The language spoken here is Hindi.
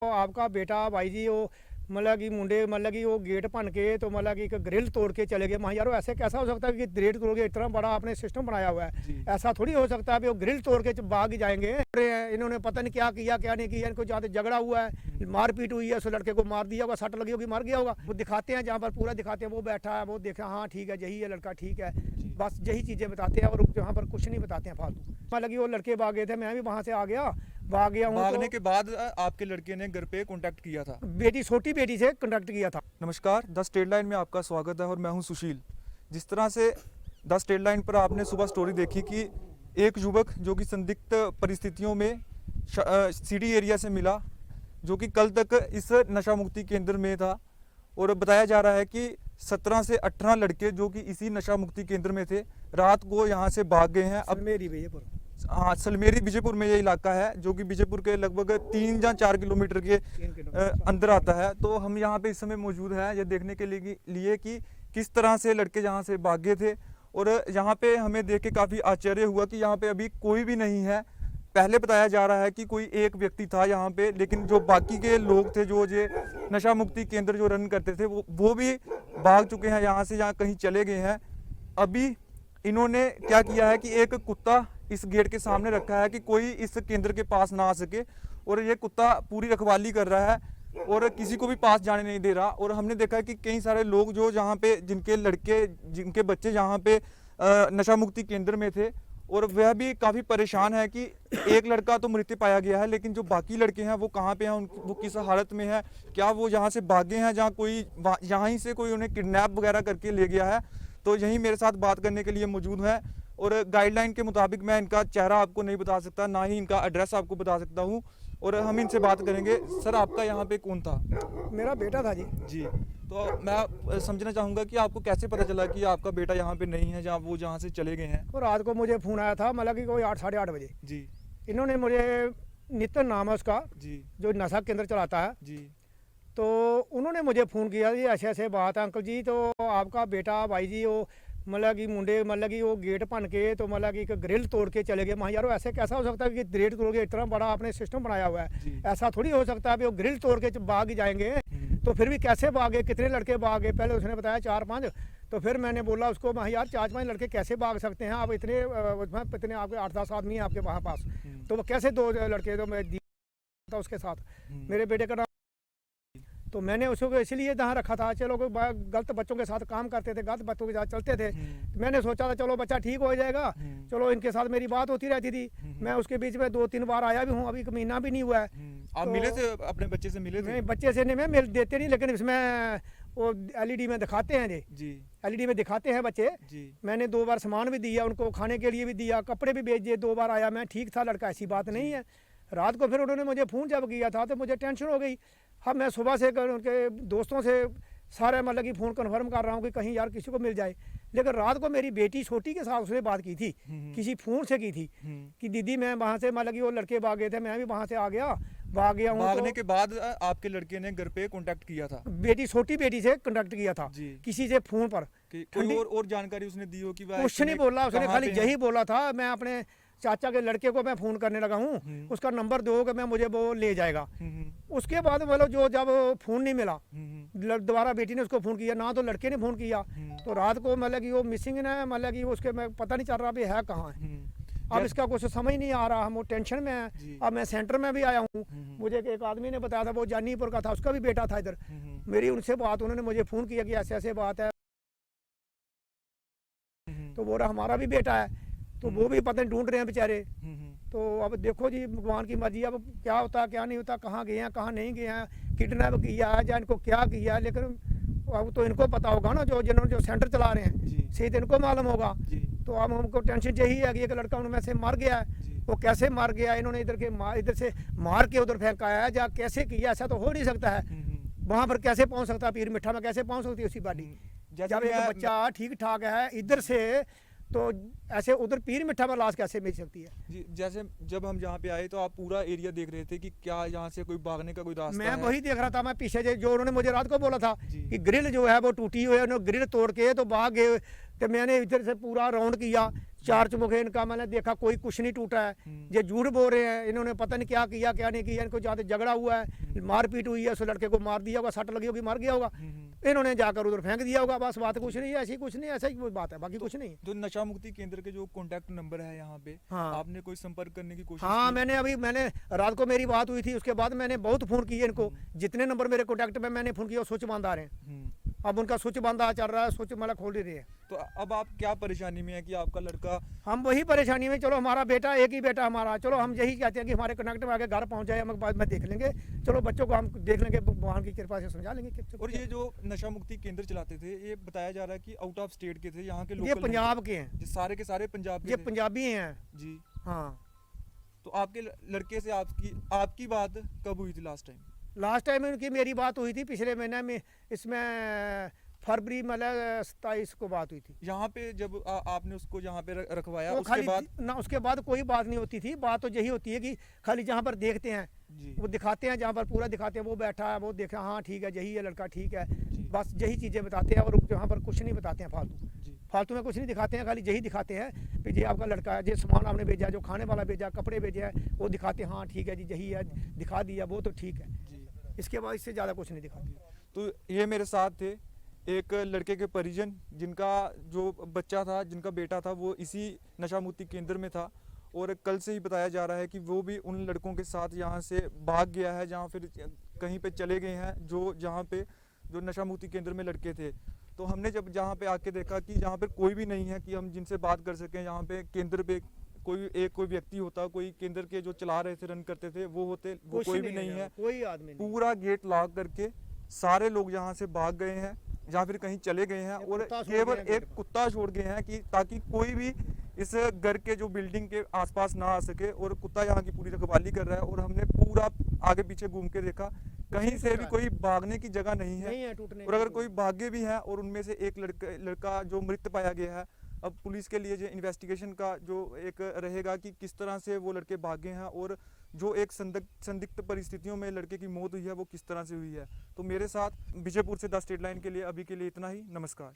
तो आपका बेटा भाई जी वो मतलब कि मुंडे मतलब कि वो गेट भन के तो मतलब कि एक ग्रिल तोड़ के चले गए। मैं यारो ऐसे कैसा हो सकता है कि ग्रिल तोड़ के इतना बड़ा आपने सिस्टम बनाया हुआ है, ऐसा थोड़ी हो सकता है कि वो ग्रिल तोड़ के भाग ही जाएंगे। इन्होंने पता नहीं क्या किया क्या नहीं किया, इनको ज़्यादा झगड़ा हुआ है, मारपीट हुई है, उस लड़के को मार दिया होगा, सट लगी होगी, मर गया होगा। वो दिखाते हैं जहाँ पर पूरा दिखाते हैं, वो बैठा है, वो देखा हाँ ठीक है यही है लड़का, ठीक है, बस यही चीज़ें बताते हैं और जहाँ पर कुछ नहीं बताते हैं फालतू। मतलब कि वो लड़के भागे थे, मैं भी वहाँ से आ गया, भाग गया हूँ। भागने तो के बाद आपके लड़के ने घर पे कांटेक्ट किया था। बेटी छोटी बेटी से कंडक्ट किया था। नमस्कार, द स्टेट लाइन में आपका स्वागत है और मैं हूं सुशील। जिस तरह से द स्टेट लाइन पर आपने सुबह स्टोरी देखी कि एक युवक जो कि संदिग्ध परिस्थितियों में सिटी एरिया से मिला, जो कि कल तक इस नशा मुक्ति केंद्र में था, और बताया जा रहा है कि 17 से 18 लड़के जो कि इसी नशा मुक्ति केंद्र में थे रात को यहाँ से भाग गए हैं। अब मेरी विजयपुर, हाँ, सलमेरी विजयपुर में ये इलाका है जो कि विजयपुर के लगभग 3 या 4 किलोमीटर के अंदर आता है। तो हम यहाँ पे इस समय मौजूद हैं ये देखने के लिए कि किस तरह से लड़के यहाँ से भागे थे, और यहाँ पे हमें देख के काफ़ी आश्चर्य हुआ कि यहाँ पे अभी कोई भी नहीं है। पहले बताया जा रहा है कि कोई एक व्यक्ति था यहाँ पे, लेकिन जो बाकी के लोग थे जो नशा मुक्ति केंद्र जो रन करते थे वो भी भाग चुके हैं यहाँ से, यहाँ कहीं चले गए हैं। अभी इन्होंने क्या किया है कि एक कुत्ता इस गेट के सामने रखा है कि कोई इस केंद्र के पास ना आ सके, और ये कुत्ता पूरी रखवाली कर रहा है और किसी को भी पास जाने नहीं दे रहा। और हमने देखा कि कई सारे लोग जो जहाँ पे जिनके बच्चे यहाँ पे नशा मुक्ति केंद्र में थे, और वह भी काफ़ी परेशान है कि एक लड़का तो मृत पाया गया है, लेकिन जो बाकी लड़के हैं वो कहाँ पे हैं, वो किस हालत में है, क्या वो यहाँ से भागे हैं, जहाँ कोई यहाँ ही से कोई उन्हें किडनैप वगैरह करके ले गया है। तो यही मेरे साथ बात करने के लिए मौजूद है, और गाइडलाइन के मुताबिक मैं इनका चेहरा आपको नहीं बता सकता, ना ही इनका एड्रेस आपको बता सकता हूँ, और हम इनसे बात करेंगे। सर, आपका यहाँ पे कौन था? मेरा बेटा था जी। जी, तो मैं समझना चाहूँगा कि आपको कैसे पता चला कि आपका बेटा यहाँ पे नहीं है, जहाँ से चले गए हैं? तो रात को मुझे फ़ोन आया था, मतलब कि कोई 8 साढ़े 8 बजे। जी इन्होंने मुझे, नितिन नाम है उसका, जी जो नशा केंद्र चलाता है, जी तो उन्होंने मुझे फ़ोन किया जी ऐसे ऐसे बात है अंकल जी, तो आपका बेटा भाई जी वो मतलब कि मुंडे मतलब कि वो गेट भन के तो मतलब कि एक ग्रिल तोड़ के चले गए। मैं यारो ऐसे कैसा हो सकता है कि ग्रिल तोड़ के इतना बड़ा आपने सिस्टम बनाया हुआ है, ऐसा थोड़ी हो सकता है कि वो ग्रिल तोड़ के भाग ही जाएंगे। तो फिर भी कैसे भागे, कितने लड़के भागे? पहले उसने बताया 4-5, तो फिर मैंने बोला उसको, मैं यार 4-5 लड़के कैसे भाग सकते हैं आप, इतने आपके 8-10 आदमी हैं आपके वहाँ पास, तो वो कैसे 2 लड़के, तो मैं था उसके साथ मेरे बेटे का नाम। तो मैंने उसको इसलिए जहाँ रखा था, चलो कोई गलत बच्चों के साथ काम करते थे, गलत बच्चों के साथ चलते थे, मैंने सोचा था चलो बच्चा ठीक हो जाएगा, चलो इनके साथ मेरी बात होती रहती थी। मैं उसके बीच में 2-3 बार आया भी हूँ, अभी 1 महीना भी नहीं हुआ है। आप तो मिले थे अपने बच्चे से? मिले थे? नहीं, बच्चे से नहीं, मैं मिल देते नहीं, लेकिन इसमें वो एलईडी में दिखाते हैं जी, एलईडी में दिखाते हैं बच्चे जी। मैंने 2 बार सामान भी दिया उनको, खाने के लिए भी दिया, कपड़े भी भेज दिए, 2 बार आया, मैं ठीक था लड़का, ऐसी बात नहीं है। रात को फिर उन्होंने मुझे फ़ोन जब किया था तो मुझे टेंशन हो गई। अब मैं सुबह से उनके दोस्तों से सारे मतलब कि फ़ोन कन्फर्म कर रहा हूँ कि कहीं यार किसी को मिल जाए, लेकिन रात को मेरी बेटी छोटी के साथ उसने बात की थी, किसी फ़ोन से की थी कि दीदी मैं वहाँ से मतलब कि वो लड़के भाग गए थे, मैं भी वहाँ से भाग गया हूँ। भागने के बाद आपके लड़के ने घर पे कांटेक्ट किया था? बेटी छोटी बेटी से कंडक्ट किया था किसी से फ़ोन पर। कोई और जानकारी उसने दी हो कि कुछ नहीं बोला उसने, खाली यही बोला था मैं अपने चाचा के लड़के को मैं फ़ोन करने लगा हूँ, उसका नंबर दो कि मैं मुझे वो ले जाएगा। उसके बाद मतलब जो जब फ़ोन नहीं मिला, दोबारा बेटी ने उसको फ़ोन किया, ना तो लड़के ने फ़ोन किया, तो रात को मतलब कि वो मिसिंग है, मतलब कि उसके मैं पता नहीं चल रहा अभी है कहाँ है। अब इसका कुछ समझ नहीं आ रहा, हम वो टेंशन में है। अब मैं सेंटर में भी आया हूँ, मुझे एक आदमी ने बताया था वो जानीपुर का था, उसका भी बेटा था इधर। मेरी उनसे बात, उन्होंने मुझे फ़ोन किया कि ऐसे ऐसे बात है, तो बोला हमारा भी बेटा है, तो वो भी पता नहीं ढूंढ रहे हैं बेचारे। तो अब देखो जी भगवान की मर्जी, अब क्या होता क्या नहीं होता, कहाँ गए हैं कहाँ नहीं गए हैं, किडनैप किया है या इनको क्या किया है, लेकिन अब तो इनको पता होगा ना, जिन्होंने जो सेंटर चला रहे हैं, सीधे इनको मालूम होगा। तो अब हमको टेंशन यही है कि एक लड़का उनमें से मर गया है, वो कैसे मर गया, इन्होंने इधर से मार के उधर फेंकाया है या कैसे किया, ऐसा तो हो नहीं सकता है। वहाँ पर कैसे पहुँच सकता है, पीर मिठा में कैसे पहुँच सकती है उसकी बॉडी, जब एक बच्चा ठीक ठाक है, इधर से तो ऐसे उधर पीर मिठा में लाश कैसे मिल सकती है? जी, जैसे जब हम यहाँ पे आए तो आप पूरा एरिया देख रहे थे कि क्या यहाँ से कोई भागने का कोई रास्ता मैं है? वही देख रहा था, मैं पीछे जो उन्होंने मुझे रात को बोला था जी। कि ग्रिल जो है वो टूटी हुई है, उन्होंने ग्रिल तोड़ के तो भाग गए। तो मैंने इधर से पूरा राउंड किया, चार चमुखे इनका, मैंने देखा कोई कुछ नहीं टूटा है। ये झूठ बोल रहे हैं, इन्होंने पता नहीं क्या किया क्या नहीं किया, इनको जहाँ तक झगड़ा हुआ है, मारपीट हुई है, उस लड़के को मार दिया होगा, सट लगी होगी, मार गया होगा, इन्होंने जाकर उधर फेंक दिया होगा। बस बात कुछ नहीं है, ऐसी कुछ नहीं, ऐसा ही कोई बात है, बाकी कुछ नहीं है। जो नशा मुक्ति केंद्र के जो कॉन्टैक्ट नंबर है यहाँ पे, हाँ। आपने कोई संपर्क करने की कोशिश हाँ, की? मैंने रात को मेरी बात हुई थी, उसके बाद मैंने बहुत फ़ोन किए इनको, जितने नंबर मेरे कॉन्टैक्ट में मैंने फ़ोन किया, स्विच बंद आ रहे हैं। अब उनका स्विच बंद चल रहा है, स्विच मतलब खोल ही रहे हैं। तो अब आप क्या परेशानी में है कि आपका लड़का? हम वही परेशानी में, चलो हमारा बेटा एक ही बेटा हमारा, चलो हम यही कहते हैं कि हमारे कनेक्ट में आके घर पहुंच जाए, हम बाद में देख लेंगे, चलो बच्चों को हम देख लेंगे, भगवान की कृपा से समझा लेंगे और ये जो नशा मुक्ति केंद्र चलाते थे, ये बताया जा रहा है कि आउट ऑफ स्टेट के थे, यहाँ के ये लोकल पंजाब के हैं, ये सारे के सारे पंजाब के ये थे? पंजाबी हैं। जी। हाँ, तो आपके लड़के से आपकी आपकी बात कब हुई थी लास्ट टाइम? लास्ट टाइम उनकी मेरी बात हुई थी पिछले महीने में, इसमें फरवरी मतलब 27 को बात हुई थी। यहाँ पे जब आपने उसको यहाँ पे रखवाया, वो उसके खाली बाद? ना, उसके बाद कोई बात नहीं होती थी। बात तो यही होती है कि खाली जहाँ पर देखते हैं, जी। वो दिखाते हैं, जहाँ पर पूरा दिखाते हैं, वो बैठा है, वो देखा, हाँ ठीक है, यही है लड़का, ठीक है, जी। बस यही चीज़ें बताते हैं, और जहाँ पर कुछ नहीं बताते हैं फालतू। जी। फालतू में कुछ नहीं दिखाते हैं, खाली यही दिखाते हैं कि ये आपका लड़का है, ये सामान आपने भेजा, जो खाने वाला भेजा, कपड़े भेजे हैं, वो दिखाते हैं, हाँ ठीक है जी, यही है, दिखा दिया, वो तो ठीक है। जी। इसके बाद इससे ज़्यादा कुछ नहीं दिखाते। तो ये मेरे साथ थे एक लड़के के परिजन, जिनका जो बच्चा था, जिनका बेटा था, वो इसी नशा मुक्ति केंद्र में था, और कल से ही बताया जा रहा है कि वो भी उन लड़कों के साथ यहाँ से भाग गया है, जहाँ फिर कहीं पे चले गए हैं, जो जहाँ पे जो नशा मुक्ति केंद्र में लड़के थे। तो हमने जब जहाँ पे आके देखा कि यहाँ पे कोई भी नहीं है कि हम जिनसे बात कर सकें, यहाँ पे केंद्र पे कोई व्यक्ति होता, कोई केंद्र के जो चला रहे थे, रन करते थे, वो होते, वो कुछ कोई भी नहीं है, कोई आदमी नहीं। पूरा गेट लॉक करके सारे लोग यहाँ से भाग गए हैं, या फिर कहीं चले गए हैं, और कुत्ता छोड़ केवल गए हैं एक कुत्ता छोड़ गए हैं कि ताकि कोई भी इस घर के जो बिल्डिंग के आसपास ना आ सके, और कुत्ता यहाँ की पूरी रखवाली कर रहा है। और हमने पूरा आगे पीछे घूम के देखा, कहीं से भी कोई भागने की जगह नहीं है, टूटने और अगर कोई भागे भी है, और उनमें से एक लड़का जो मृत पाया गया है, अब पुलिस के लिए जो इन्वेस्टिगेशन का जो एक रहेगा कि किस तरह से वो लड़के भागे हैं, और जो एक संदिग्ध परिस्थितियों में लड़के की मौत हुई है, वो किस तरह से हुई है। तो मेरे साथ विजयपुर से द स्टेट लाइन के लिए अभी के लिए इतना ही। नमस्कार।